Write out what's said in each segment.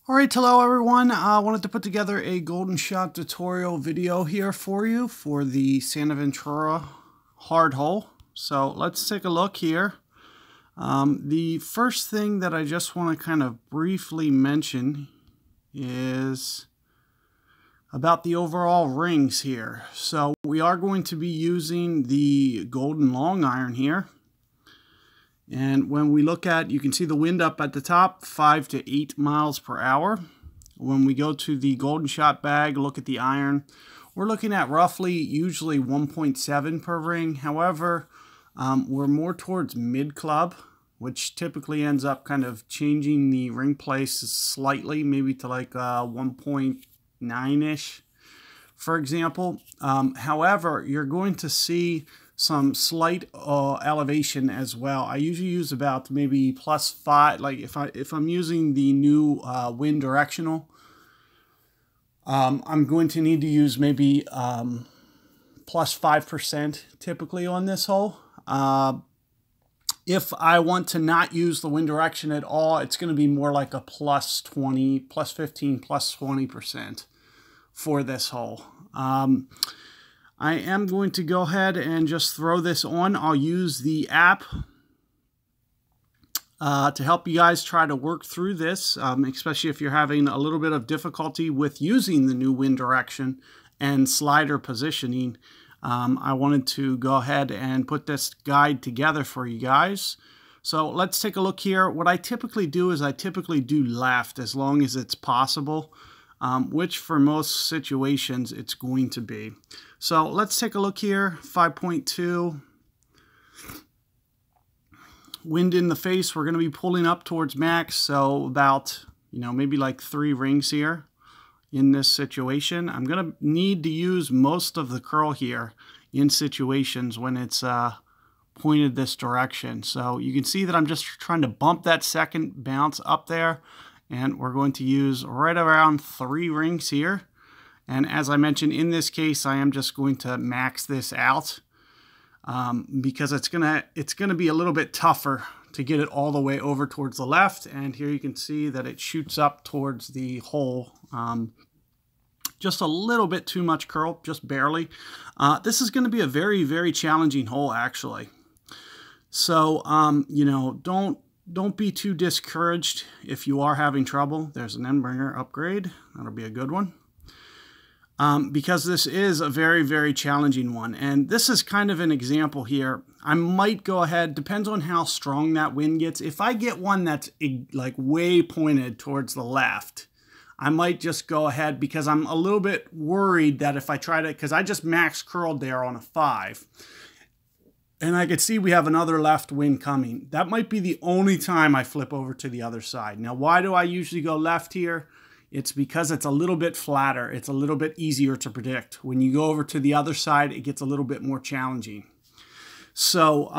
Alright, hello everyone. I wanted to put together a golden shot tutorial video here for you for the Santa Ventura hard hole. So let's take a look here. The first thing that I just want to kind of briefly mention is about the overall rings here. So we are going to be using the golden long iron here. And when we look at, you can see the wind up at the top, 5 to 8 miles per hour. When we go to the golden shot bag, look at the iron, we're looking at roughly usually 1.7 per ring. However, we're more towards mid club, which typically ends up kind of changing the ring place slightly, maybe to like 1.9-ish, for example. However, you're going to see some slight elevation as well. I usually use about maybe +5. Like if I'm using the new wind directional, I'm going to need to use maybe +5% typically on this hole. If I want to not use the wind direction at all, it's going to be more like a +20, +15, +20% for this hole. I am going to go ahead and just throw this on. I'll use the app to help you guys try to work through this, especially if you're having a little bit of difficulty with using the new wind direction and slider positioning. I wanted to go ahead and put this guide together for you guys. So let's take a look here. What I typically do is I typically do left as long as it's possible. Which for most situations it's going to be. So let's take a look here, 5.2. Wind in the face, we're going to be pulling up towards max, so about, maybe like 3 rings here in this situation. I'm going to need to use most of the curl here in situations when it's pointed this direction. So you can see that I'm just trying to bump that second bounce up there. And we're going to use right around 3 rings here. And as I mentioned, in this case, I am just going to max this out because it's gonna be a little bit tougher to get it all the way over towards the left. And here you can see that it shoots up towards the hole. Just a little bit too much curl, just barely. This is going to be a very, very challenging hole, actually. So, don't be too discouraged if you are having trouble. There's an end bringer upgrade. That'll be a good one. Because this is a very, very challenging one. And this is kind of an example here. I might go ahead, depends on how strong that wind gets. If I get one that's like way pointed towards the left, I might just go ahead because I'm a little bit worried that if I try to, because I just max curled there on a 5. And I could see we have another left wind coming. That might be the only time I flip over to the other side. Now, why do I usually go left here? It's because it's a little bit flatter. It's a little bit easier to predict. When you go over to the other side, it gets a little bit more challenging. So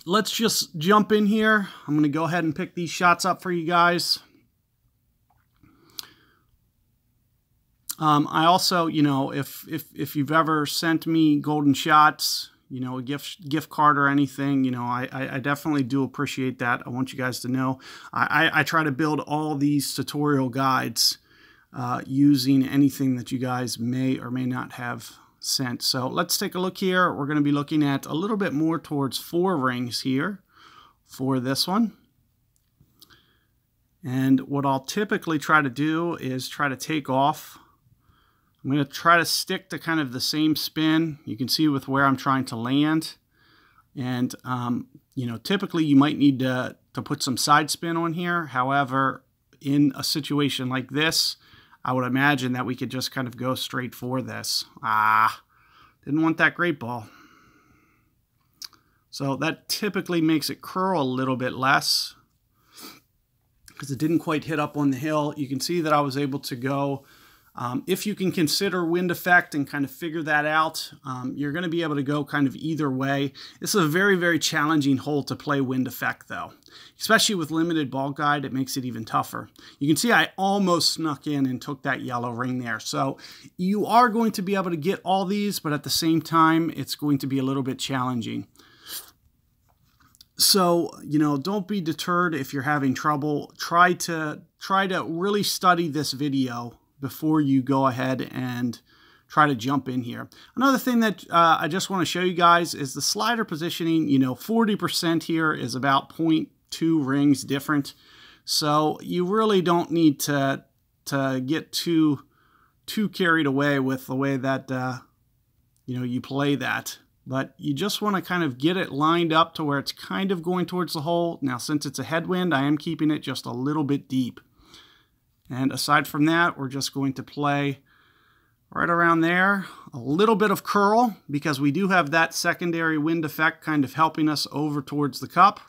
let's just jump in here. I'm going to go ahead and pick these shots up for you guys. I also, if you've ever sent me golden shots, a gift card or anything, I definitely do appreciate that. I want you guys to know I try to build all these tutorial guides using anything that you guys may or may not have sent. So let's take a look here. We're going to be looking at a little bit more towards 4 rings here for this one. And what I'll typically try to do is try to take off. I'm going to try to stick to kind of the same spin. You can see with where I'm trying to land. And, typically you might need to put some side spin on here. However, in a situation like this, I would imagine that we could just kind of go straight for this. Didn't want that great ball. So that typically makes it curl a little bit less because it didn't quite hit up on the hill. You can see that I was able to go. If you can consider wind effect and kind of figure that out, you're going to be able to go kind of either way. This is a very, very challenging hole to play wind effect, though. Especially with limited ball guide, it makes it even tougher. You can see I almost snuck in and took that yellow ring there. So you are going to be able to get all these, but at the same time, it's going to be a little bit challenging. So, you know, don't be deterred if you're having trouble. Try to really study this video before you go ahead and try to jump in here. Another thing that I just want to show you guys is the slider positioning. You know, 40% here is about 0.2 rings different. So you really don't need to get too carried away with the way that, you know, you play that. But you just want to kind of get it lined up to where it's kind of going towards the hole. Now, since it's a headwind, I am keeping it just a little bit deep. And aside from that, we're just going to play right around there. A little bit of curl, because we do have that secondary wind effect kind of helping us over towards the cup.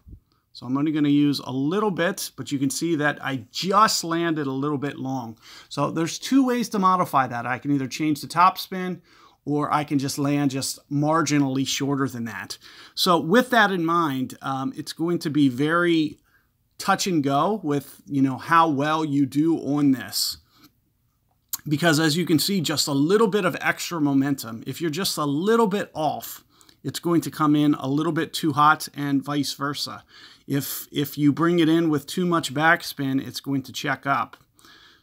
So I'm only going to use a little bit, but you can see that I just landed a little bit long. So there's two ways to modify that. I can either change the top spin, or I can just land just marginally shorter than that. So with that in mind, it's going to be very touch and go with, you know, how well you do on this. Because as you can see, just a little bit of extra momentum. If you're just a little bit off, it's going to come in a little bit too hot, and vice versa. If you bring it in with too much backspin, it's going to check up.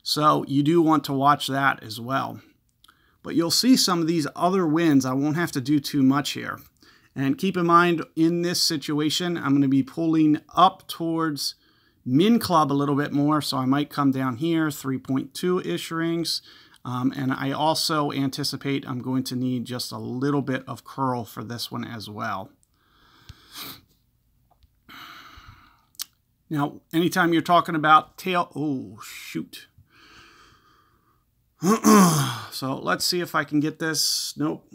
So you do want to watch that as well. But you'll see some of these other winds. I won't have to do too much here. And keep in mind, in this situation, I'm going to be pulling up towards min club a little bit more. So I might come down here, 3.2-ish rings. And I also anticipate I'm going to need just a little bit of curl for this one as well. Now, anytime you're talking about tail, oh, shoot. So let's see if I can get this. Nope.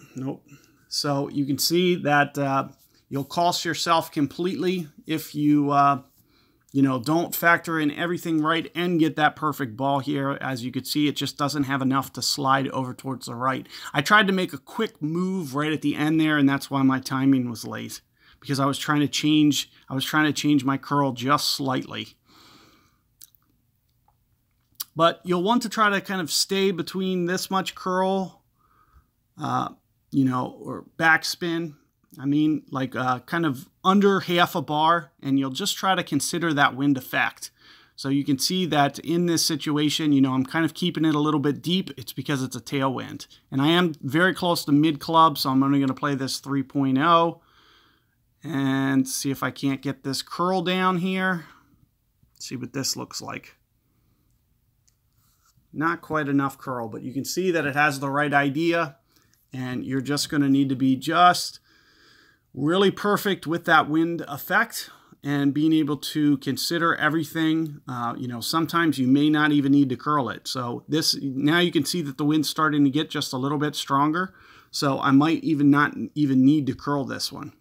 So you can see that you'll cost yourself completely if you, you know, don't factor in everything right and get that perfect ball here. As you can see, it just doesn't have enough to slide over towards the right. I tried to make a quick move right at the end there, and that's why my timing was late, because I was trying to change my curl just slightly. But you'll want to try to kind of stay between this much curl, you know, or backspin. I mean, like kind of under half a bar, and you'll just try to consider that wind effect. So you can see that in this situation, you know, I'm kind of keeping it a little bit deep. It's because it's a tailwind. And I am very close to mid club, so I'm only going to play this 3.0 and see if I can't get this curl down here. See what this looks like. Not quite enough curl, but you can see that it has the right idea, and you're just going to need to be just really perfect with that wind effect and being able to consider everything. You know, sometimes you may not even need to curl it. So this, now you can see that the wind's starting to get just a little bit stronger. So I might even not even need to curl this one.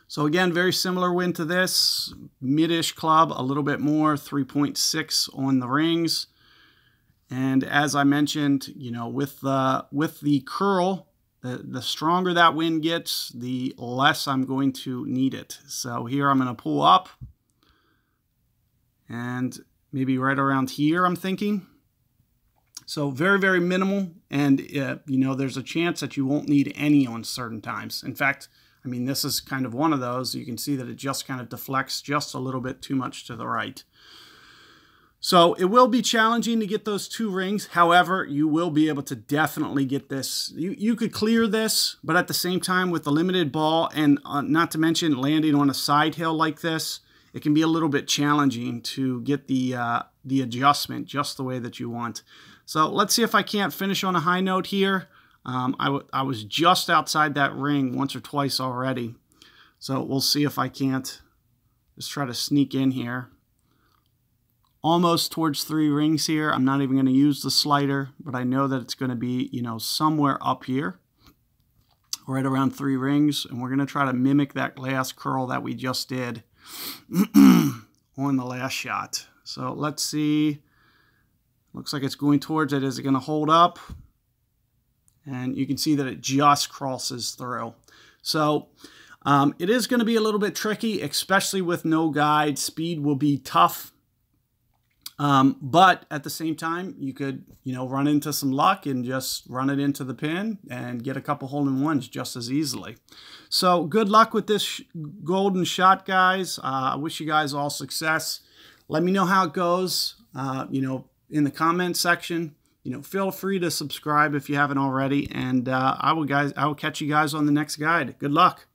So again, very similar wind to this, mid-ish club, a little bit more, 3.6 on the rings. And as I mentioned, you know, with the curl, the stronger that wind gets, the less I'm going to need it. So here I'm going to pull up, and maybe right around here, I'm thinking. So very, very minimal, and you know, there's a chance that you won't need any on certain times. In fact, I mean, this is kind of one of those. You can see that it just kind of deflects just a little bit too much to the right. So it will be challenging to get those two rings. However, you will be able to definitely get this. You could clear this, but at the same time with the limited ball, and not to mention landing on a side hill like this, it can be a little bit challenging to get the adjustment just the way that you want. So let's see if I can't finish on a high note here. I was just outside that ring once or twice already. So we'll see if I can't just try to sneak in here. Almost towards 3 rings here. I'm not even going to use the slider, but I know that it's going to be, you know, somewhere up here, right around 3 rings. And we're going to try to mimic that last curl that we just did on the last shot. So let's see. Looks like it's going towards it. Is it going to hold up? And you can see that it just crosses through. So it is going to be a little bit tricky, especially with no guide. Speed will be tough. But at the same time, you could, run into some luck and just run it into the pin and get a couple hole-in-ones just as easily. So good luck with this golden shot, guys. I wish you guys all success. Let me know how it goes, in the comment section. Feel free to subscribe if you haven't already. And I will catch you guys on the next guide. Good luck.